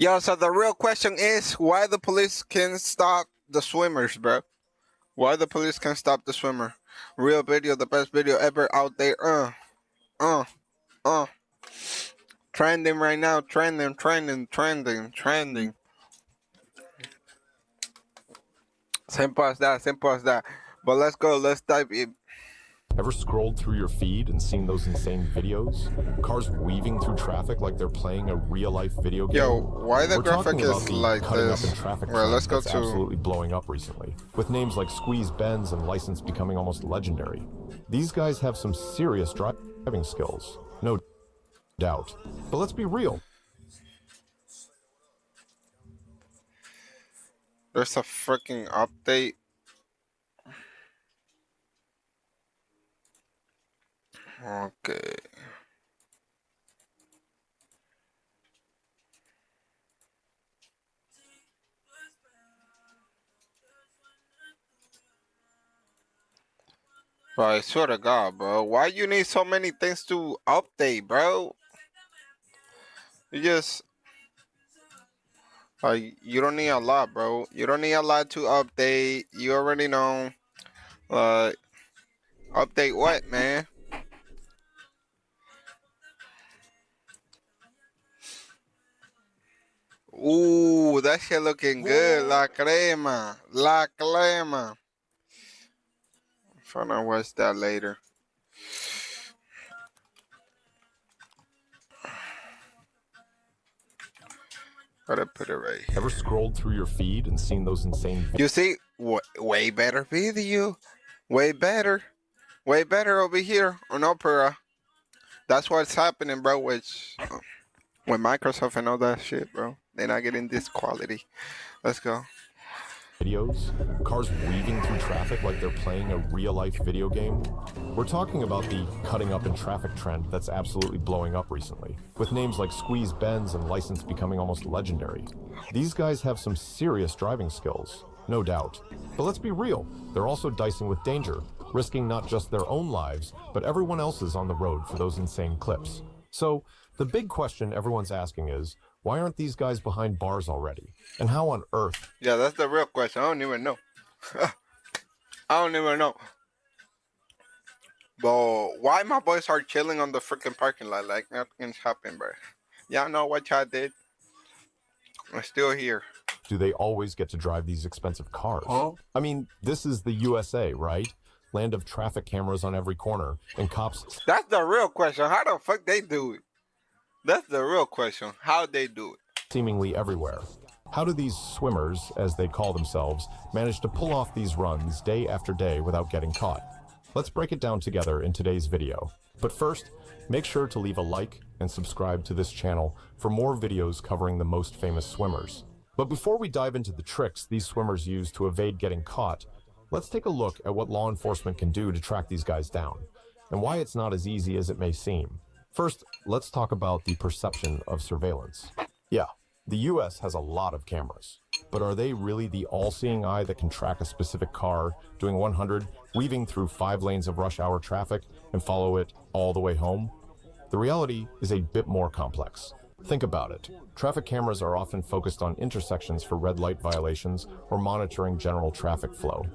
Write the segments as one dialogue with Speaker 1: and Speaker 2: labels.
Speaker 1: Yo, so the real question is why the police can stop the swimmers, bro? Why the police can stop the swimmer? Real video, the best video ever out there. Uh, uh. Trending right now, trending. Simple as that. But let's go, let's dive in.
Speaker 2: Ever scrolled through your feed and seen those insane videos? Cars weaving through traffic like they're playing a real-life video game?
Speaker 1: Yo, why the
Speaker 2: We're
Speaker 1: graphic
Speaker 2: talking about
Speaker 1: is
Speaker 2: the
Speaker 1: like
Speaker 2: cutting
Speaker 1: this?
Speaker 2: up in traffic
Speaker 1: Well, let's
Speaker 2: trend
Speaker 1: go
Speaker 2: that's
Speaker 1: to
Speaker 2: absolutely blowing up recently, with names like Squeeze Benz and License becoming almost legendary. These guys have some serious driving skills, no doubt. But let's be real.
Speaker 1: there's a freaking update. Okay. But I swear to God, bro, why you need so many things to update, bro? You just you don't need a lot, bro. You don't need a lot to update. You already know. Update what, man? Ooh, that shit looking good. La crema. La crema. I'm trying to watch that later. Gotta put it right here.
Speaker 2: Ever scrolled through your feed and seen those insane
Speaker 1: You see, way better video. Way better. Way better over here on Opera. That's what's happening, bro. With Microsoft and all that shit, bro. They're not getting this quality. Let's go.
Speaker 2: videos? Cars weaving through traffic like they're playing a real-life video game? We're talking about the cutting up in traffic trend that's absolutely blowing up recently, with names like Squeeze Benz and License becoming almost legendary. These guys have some serious driving skills, no doubt. But let's be real, they're also dicing with danger, risking not just their own lives, but everyone else's on the road for those insane clips. So, the big question everyone's asking is, why aren't these guys behind bars already? And how on earth?
Speaker 1: Yeah, that's the real question. I don't even know. I don't even know. But why my boys are chilling on the freaking parking lot like nothing's happened, bro? Y'all know what y'all did? I'm still here.
Speaker 2: Do they always get to drive these expensive cars?
Speaker 1: Huh?
Speaker 2: I mean, this is the USA, right? Land of traffic cameras on every corner, and cops
Speaker 1: That's the real question. How the fuck they do it? That's the real question. How they do it?
Speaker 2: seemingly everywhere. How do these swimmers, as they call themselves, manage to pull off these runs day after day without getting caught? Let's break it down together in today's video. But first, make sure to leave a like and subscribe to this channel for more videos covering the most famous swimmers. But before we dive into the tricks these swimmers use to evade getting caught, let's take a look at what law enforcement can do to track these guys down, and why it's not as easy as it may seem. First, let's talk about the perception of surveillance. Yeah, the US has a lot of cameras, but are they really the all-seeing eye that can track a specific car doing 100, weaving through 5 lanes of rush hour traffic and follow it all the way home? The reality is a bit more complex. Think about it. Traffic cameras are often focused on intersections for red light violations or monitoring general traffic flow.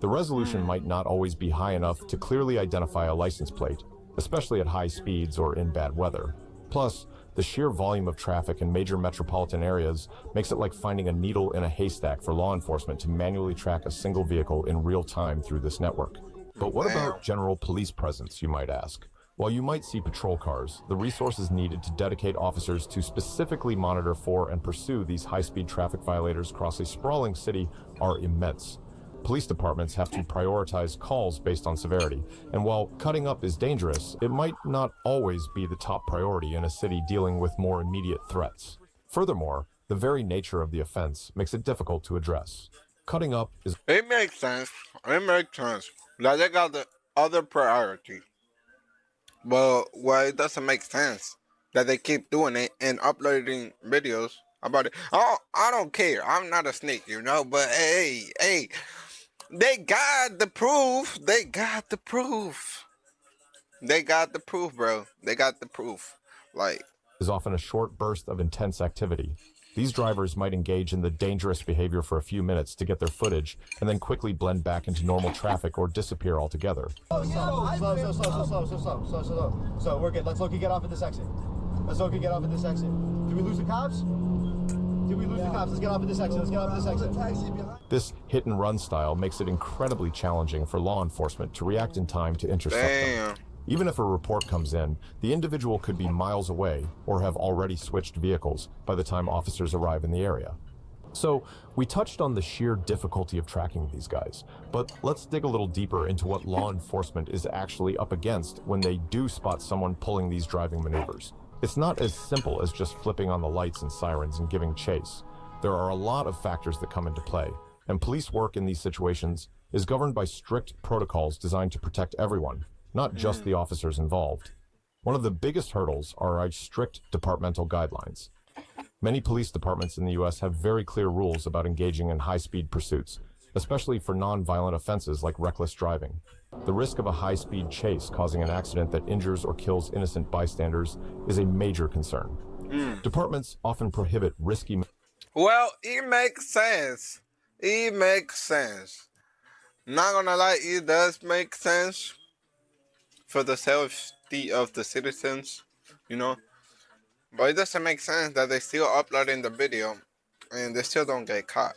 Speaker 2: The resolution might not always be high enough to clearly identify a license plate, especially at high speeds or in bad weather. Plus, the sheer volume of traffic in major metropolitan areas makes it like finding a needle in a haystack for law enforcement to manually track a single vehicle in real time through this network. But what about general police presence, you might ask? While you might see patrol cars, the resources needed to dedicate officers to specifically monitor for and pursue these high-speed traffic violators across a sprawling city are immense. Police departments have to prioritize calls based on severity, and while cutting up is dangerous, it might not always be the top priority in a city dealing with more immediate threats. Furthermore, the very nature of the offense makes it difficult to address. Cutting up is
Speaker 1: It makes sense. It makes sense. Like they got the other priority. But why it doesn't make sense that they keep doing it and uploading videos about it. Oh, I don't care. I'm not a snake, you know. But hey, they got the proof. They got the proof. They got the proof, bro. They got the proof. Like,
Speaker 2: often a short burst of intense activity. These drivers might engage in the dangerous behavior for a few minutes to get their footage and then quickly blend back into normal traffic or disappear altogether.
Speaker 3: So we're good. Let's Loki get off at this exit. Let's Loki get off at this exit. Did we lose the cops? Did we lose the cops? Let's get off at this exit. Let's get off at this exit.
Speaker 2: This hit-and-run style makes it incredibly challenging for law enforcement to react in time to intercept them. Even if a report comes in, the individual could be miles away or have already switched vehicles by the time officers arrive in the area. So, we touched on the sheer difficulty of tracking these guys, but let's dig a little deeper into what law enforcement is actually up against when they do spot someone pulling these driving maneuvers. It's not as simple as just flipping on the lights and sirens and giving chase. There are a lot of factors that come into play, and police work in these situations is governed by strict protocols designed to protect everyone, not just the officers involved. One of the biggest hurdles are our strict departmental guidelines. Many police departments in the US have very clear rules about engaging in high-speed pursuits, especially for non-violent offenses like reckless driving. The risk of a high-speed chase causing an accident that injures or kills innocent bystanders is a major concern. Departments often prohibit risky...
Speaker 1: Well, it makes sense. It makes sense. Not gonna lie, it does make sense for the safety of the citizens, you know. But it doesn't make sense that they still uploading the video and they still don't get caught.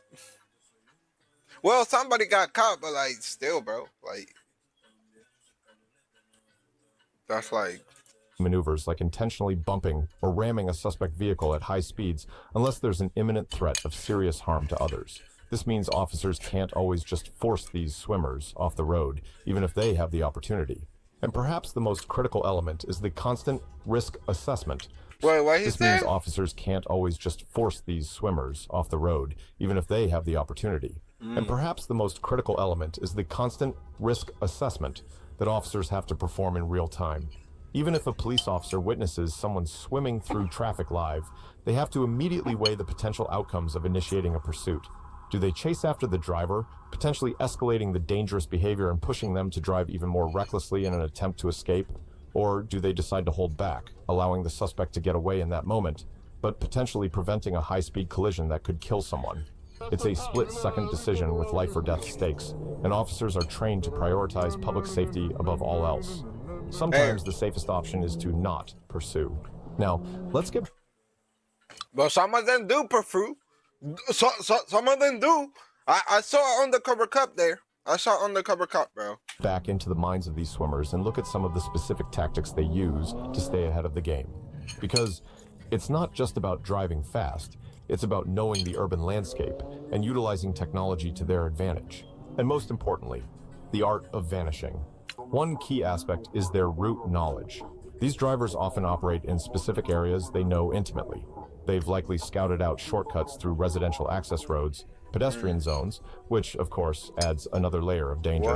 Speaker 1: Well, somebody got caught, but like still, bro, like that's like
Speaker 2: maneuvers like intentionally bumping or ramming a suspect vehicle at high speeds unless there's an imminent threat of serious harm to others. This means officers can't always just force these swimmers off the road, even if they have the opportunity. And perhaps the most critical element is the constant risk assessment.
Speaker 1: Wait, what he
Speaker 2: This
Speaker 1: said?
Speaker 2: means officers can't always just force these swimmers off the road, even if they have the opportunity. And perhaps the most critical element is the constant risk assessment that officers have to perform in real time. Even if a police officer witnesses someone swimming through traffic live, they have to immediately weigh the potential outcomes of initiating a pursuit. Do they chase after the driver, potentially escalating the dangerous behavior and pushing them to drive even more recklessly in an attempt to escape? Or do they decide to hold back, allowing the suspect to get away in that moment, but potentially preventing a high-speed collision that could kill someone? It's a split-second decision with life or death stakes, and officers are trained to prioritize public safety above all else. Sometimes the safest option is to not pursue. Now, let's get...
Speaker 1: But some of them do pursue. Some of them do. I saw Undercover Cup there. I saw Undercover Cup, bro.
Speaker 2: back into the minds of these swimmers and look at some of the specific tactics they use to stay ahead of the game. Because it's not just about driving fast, it's about knowing the urban landscape and utilizing technology to their advantage. And most importantly, the art of vanishing. One key aspect is their route knowledge. These drivers often operate in specific areas they know intimately. They've likely scouted out shortcuts through residential access roads, pedestrian zones, which of course adds another layer of danger,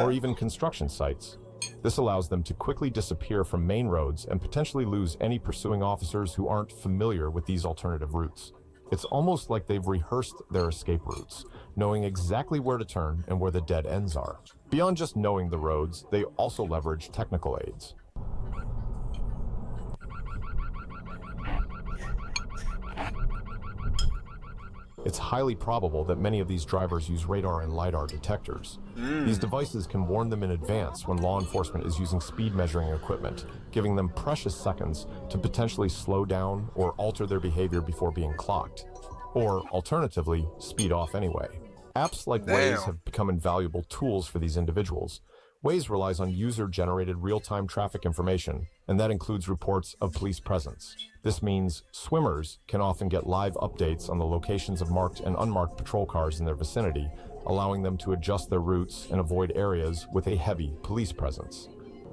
Speaker 2: or even construction sites. This allows them to quickly disappear from main roads and potentially lose any pursuing officers who aren't familiar with these alternative routes. It's almost like they've rehearsed their escape routes, knowing exactly where to turn and where the dead ends are. Beyond just knowing the roads, they also leverage technical aids. It's highly probable that many of these drivers use radar and LiDAR detectors. These devices can warn them in advance when law enforcement is using speed measuring equipment, giving them precious seconds to potentially slow down or alter their behavior before being clocked. Or, alternatively, speed off anyway. Apps like Waze have become invaluable tools for these individuals. Waze relies on user-generated real-time traffic information, and that includes reports of police presence. This means swimmers can often get live updates on the locations of marked and unmarked patrol cars in their vicinity, allowing them to adjust their routes and avoid areas with a heavy police presence.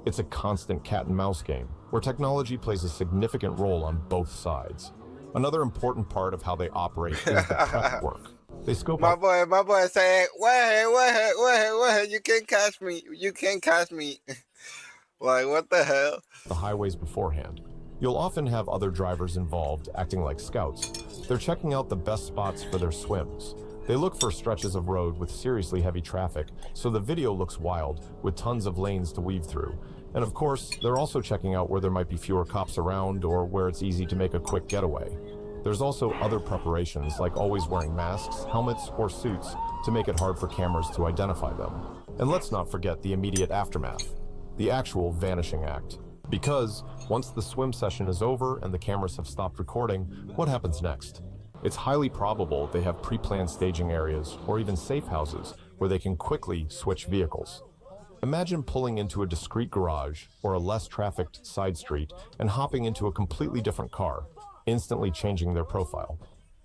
Speaker 2: It's a constant cat-and-mouse game, where technology plays a significant role on both sides. Another important part of how they operate is the prep work. They scope out...
Speaker 1: My boy say, wait, you can't catch me. You can't catch me. Like, what the hell?
Speaker 2: The highways beforehand. You'll often have other drivers involved acting like scouts. They're checking out the best spots for their swims. They look for stretches of road with seriously heavy traffic, so the video looks wild, with tons of lanes to weave through. And of course, they're also checking out where there might be fewer cops around or where it's easy to make a quick getaway. There's also other preparations like always wearing masks, helmets, or suits to make it hard for cameras to identify them. And let's not forget the immediate aftermath, the actual vanishing act. Because once the swim session is over and the cameras have stopped recording, what happens next? It's highly probable they have pre-planned staging areas or even safe houses where they can quickly switch vehicles. Imagine pulling into a discreet garage or a less trafficked side street and hopping into a completely different car, instantly changing their profile.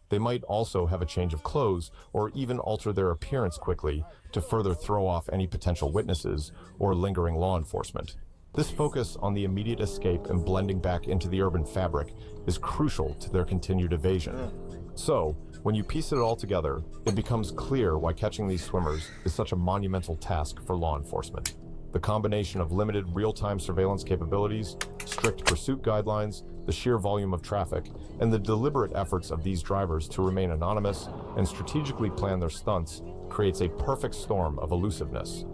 Speaker 2: They might also have a change of clothes or even alter their appearance quickly to further throw off any potential witnesses or lingering law enforcement. This focus on the immediate escape and blending back into the urban fabric is crucial to their continued evasion. So, when you piece it all together, it becomes clear why catching these swimmers is such a monumental task for law enforcement. The combination of limited real-time surveillance capabilities, strict pursuit guidelines, the sheer volume of traffic, and the deliberate efforts of these drivers to remain anonymous and strategically plan their stunts creates a perfect storm of elusiveness.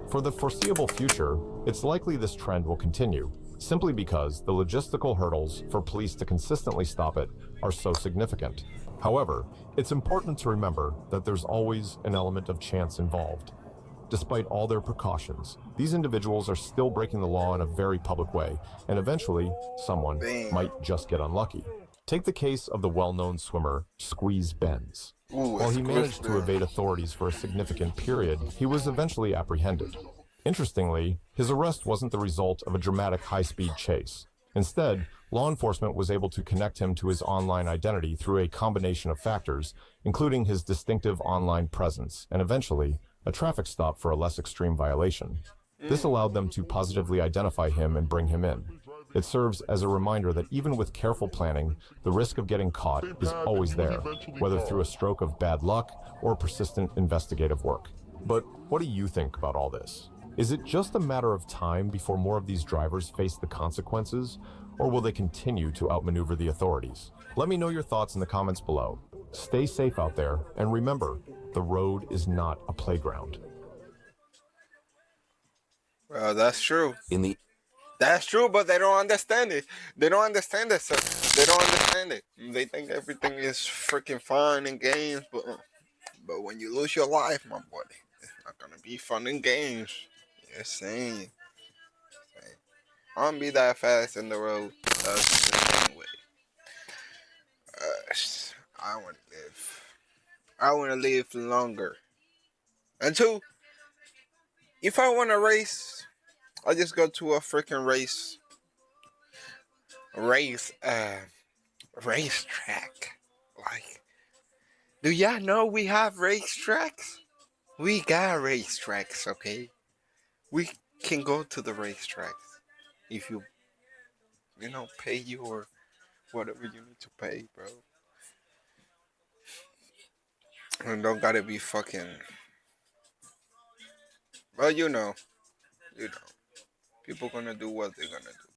Speaker 2: For the foreseeable future, it's likely this trend will continue, simply because the logistical hurdles for police to consistently stop it are so significant. However, it's important to remember that there's always an element of chance involved. Despite all their precautions, these individuals are still breaking the law in a very public way, and eventually, someone
Speaker 1: Damn.
Speaker 2: might just get unlucky. Take the case of the well-known swimmer Squeeze Benz.
Speaker 1: Ooh,
Speaker 2: While he managed to
Speaker 1: exclusive.
Speaker 2: evade authorities for a significant period, he was eventually apprehended. Interestingly, his arrest wasn't the result of a dramatic high-speed chase. Instead, law enforcement was able to connect him to his online identity through a combination of factors, including his distinctive online presence and eventually a traffic stop for a less extreme violation. This allowed them to positively identify him and bring him in. It serves as a reminder that even with careful planning, the risk of getting caught is always there, whether through a stroke of bad luck or persistent investigative work. But what do you think about all this? Is it just a matter of time before more of these drivers face the consequences, or will they continue to outmaneuver the authorities? Let me know your thoughts in the comments below. Stay safe out there, and remember, the road is not a playground.
Speaker 1: Well, that's true. That's true, but they don't understand it. They don't understand it, sir. They don't understand it. They think everything is freaking fun and games, but when you lose your life, my boy, it's not gonna be fun and games. You're saying. I don't be that fast in the road. That's the same way. I want to live. I want to live longer. And two, if I want to race, I just go to a freaking race, racetrack. Like, do y'all know we have racetracks? We got racetracks, okay? We can go to the racetracks if pay your whatever you need to pay, bro. And don't gotta be fucking. Well, you know, people gonna do what they're gonna do.